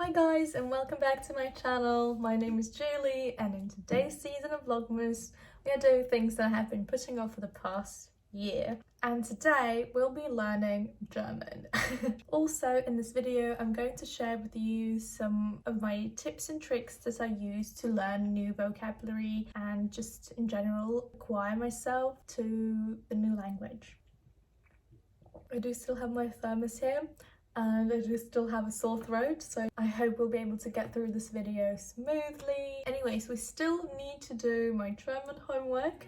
Hi guys, and welcome back to my channel. My name is Julie, and in today's season of Vlogmas we are doing things that I have been putting off for the past year, and today we'll be learning German. Also in this video I'm going to share with you some of my tips and tricks that I use to learn new vocabulary and just in general acquire myself to the new language. I do still have my thermos here and I do still have a sore throat, so I hope we'll be able to get through this video smoothly. Anyways, we still need to do my German homework.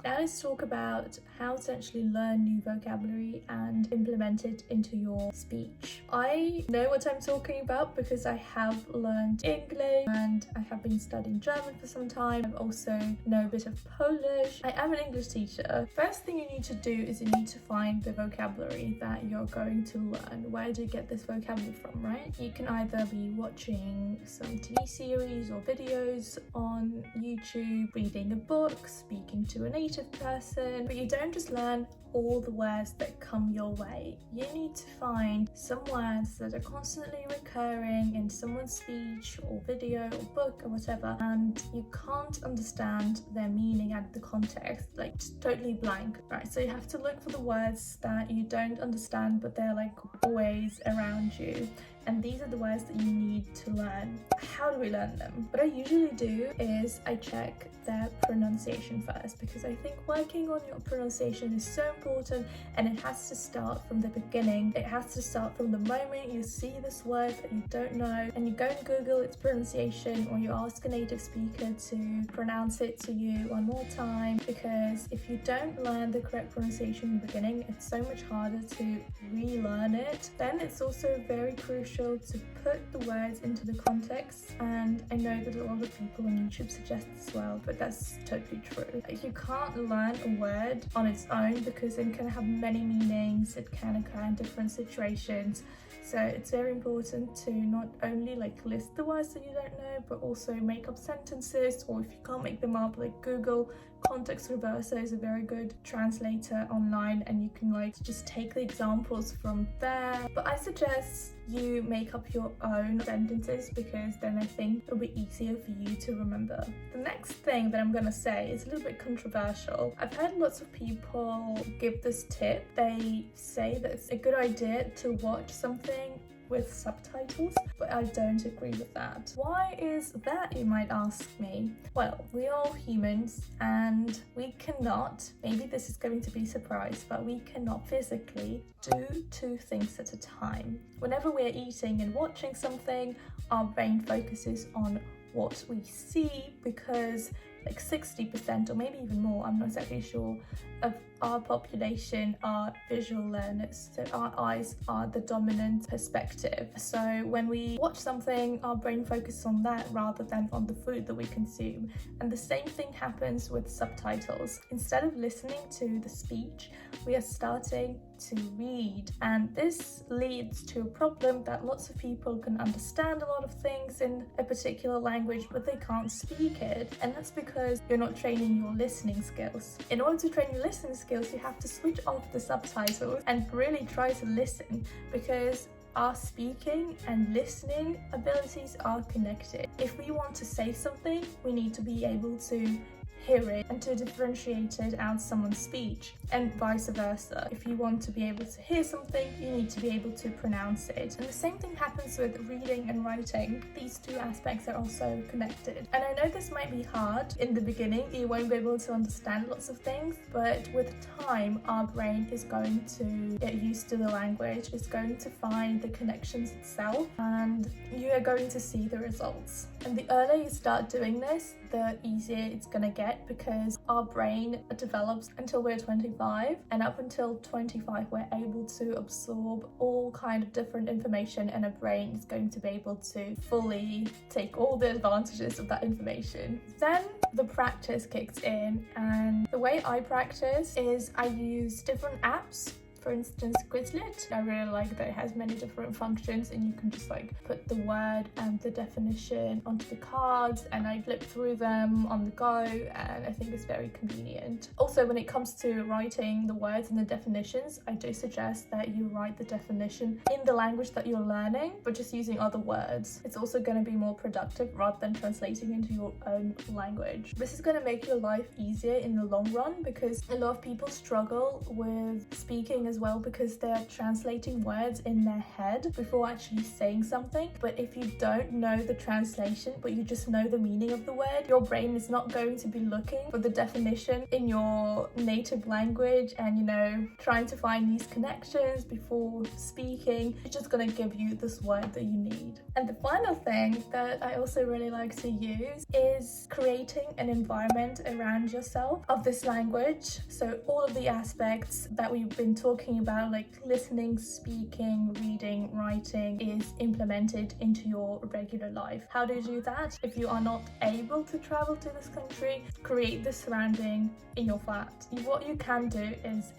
Now let's talk about how to actually learn new vocabulary and implement it into your speech. I know what I'm talking about because I have learned English and I have been studying German for some time. I also know a bit of Polish. I am an English teacher. First thing you need to do is you need to find the vocabulary that you're going to learn. Where do you get this vocabulary from, right? You can either be watching some TV series or videos on YouTube, reading a book, speaking to a native person, but you don't just learn all the words that come your way. You need to find some words that are constantly recurring in someone's speech or video or book or whatever, and you can't understand their meaning out of the context, like just totally blank, right? So you have to look for the words that you don't understand but they're like always around you, and these are the words that you need to learn. How do we learn them? What I usually do is I check their pronunciation first, because I think working on your pronunciation is so important, and it has to start from the beginning. It has to start from the moment you see this word that you don't know and you go and Google its pronunciation, or you ask a native speaker to pronounce it to you one more time, because if you don't learn the correct pronunciation in the beginning, it's so much harder to relearn it. Then it's also very crucial to put the words into the context, and I know that a lot of people on YouTube suggest this as well, but that's totally true. Like, you can't learn a word on its own because it can have many meanings, it can occur in different situations. So it's very important to not only list the words that you don't know, but also make up sentences, or if you can't make them up, Google Context Reverser is a very good translator online, and you can just take the examples from there. But I suggest you make up your own sentences, because then I think it'll be easier for you to remember. The next thing that I'm gonna say is a little bit controversial. I've heard lots of people give this tip. They say that it's a good idea to watch something with subtitles, but I don't agree with that. Why is that, you might ask me? Well, we're all humans and we cannot, maybe this is going to be a surprise, but we cannot physically do two things at a time. Whenever we're eating and watching something, our brain focuses on what we see, because 60% or maybe even more, I'm not exactly sure, of our population are visual learners, so our eyes are the dominant perspective. So when we watch something, our brain focuses on that rather than on the food that we consume. And the same thing happens with subtitles. Instead of listening to the speech, we are starting to read, and this leads to a problem that lots of people can understand a lot of things in a particular language, but they can't speak it, and that's because you're not training your listening skills. In order to train your listening skills, you have to switch off the subtitles and really try to listen, because our speaking and listening abilities are connected. If we want to say something, we need to be able to hear it and to differentiate it out of someone's speech, and vice versa. If you want to be able to hear something, you need to be able to pronounce it. And the same thing happens with reading and writing. These two aspects are also connected. And I know this might be hard in the beginning, you won't be able to understand lots of things, but with time our brain is going to get used to the language, it's going to find the connections itself, and you are going to see the results. And the earlier you start doing this, the easier it's gonna get, because our brain develops until we're 25, and up until 25 we're able to absorb all kind of different information, and our brain is going to be able to fully take all the advantages of that information. Then the practice kicks in, and the way I practice is I use different apps For instance, Quizlet, I really like that it has many different functions and you can just like put the word and the definition onto the cards and I flip through them on the go, and I think it's very convenient. Also, when it comes to writing the words and the definitions, I do suggest that you write the definition in the language that you're learning, but just using other words. It's also going to be more productive rather than translating into your own language. This is going to make your life easier in the long run, because a lot of people struggle with speaking as well because they're translating words in their head before actually saying something. But if you don't know the translation but you just know the meaning of the word, your brain is not going to be looking for the definition in your native language and, you know, trying to find these connections before speaking. It's just going to give you this word that you need. And the final thing that I also really like to use is creating an environment around yourself of this language. So all of the aspects that we've been talking about, like listening, speaking, reading, writing, is implemented into your regular life. How do you do that? If you are not able to travel to this country, create the surrounding in your flat. What you can do is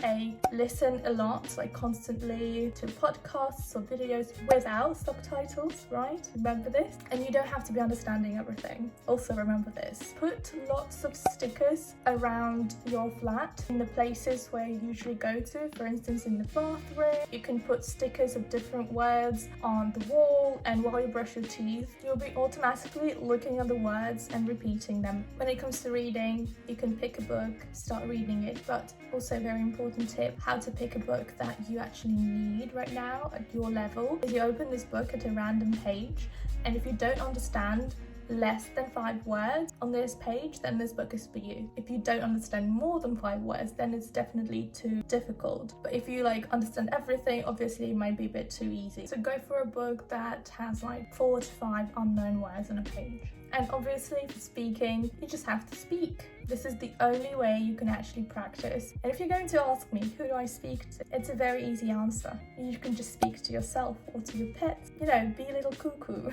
listen a lot, like constantly, to podcasts or videos without subtitles, right? Remember this. And you don't have to be understanding everything. Also remember this. Put lots of stickers around your flat in the places where you usually go to. For instance, in the bathroom, you can put stickers of different words on the wall, and while you brush your teeth, you'll be automatically looking at the words and repeating them. When it comes to reading, you can pick a book, start reading it, but also a very important tip, how to pick a book that you actually need right now at your level, is you open this book at a random page, and if you don't understand less than 5 words on this page, then this book is for you. If you don't understand more than 5 words, then it's definitely too difficult. But if you like understand everything, obviously it might be a bit too easy. So go for a book that has like 4 to 5 unknown words on a page. And obviously for speaking, you just have to speak. This is the only way you can actually practice. And if you're going to ask me, who do I speak to? It's a very easy answer. You can just speak to yourself or to your pets. You know, be a little cuckoo.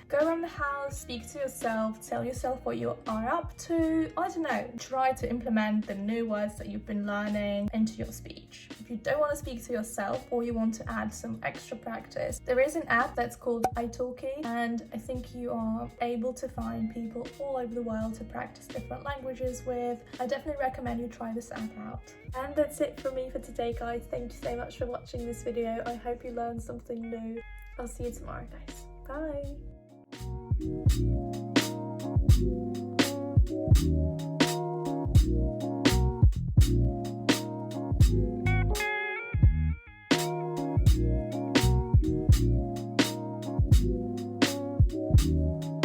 Go around the house, speak to yourself, tell yourself what you are up to. I don't know, try to implement the new words that you've been learning into your speech. If you don't want to speak to yourself or you want to add some extra practice, there is an app that's called italki, and I think you are able to find people all over the world to practice different languages with. I definitely recommend you try this app out. And that's it from me for today, guys. Thank you so much for watching this video. I hope you learned something new. I'll see you tomorrow, guys. Bye. Thank you.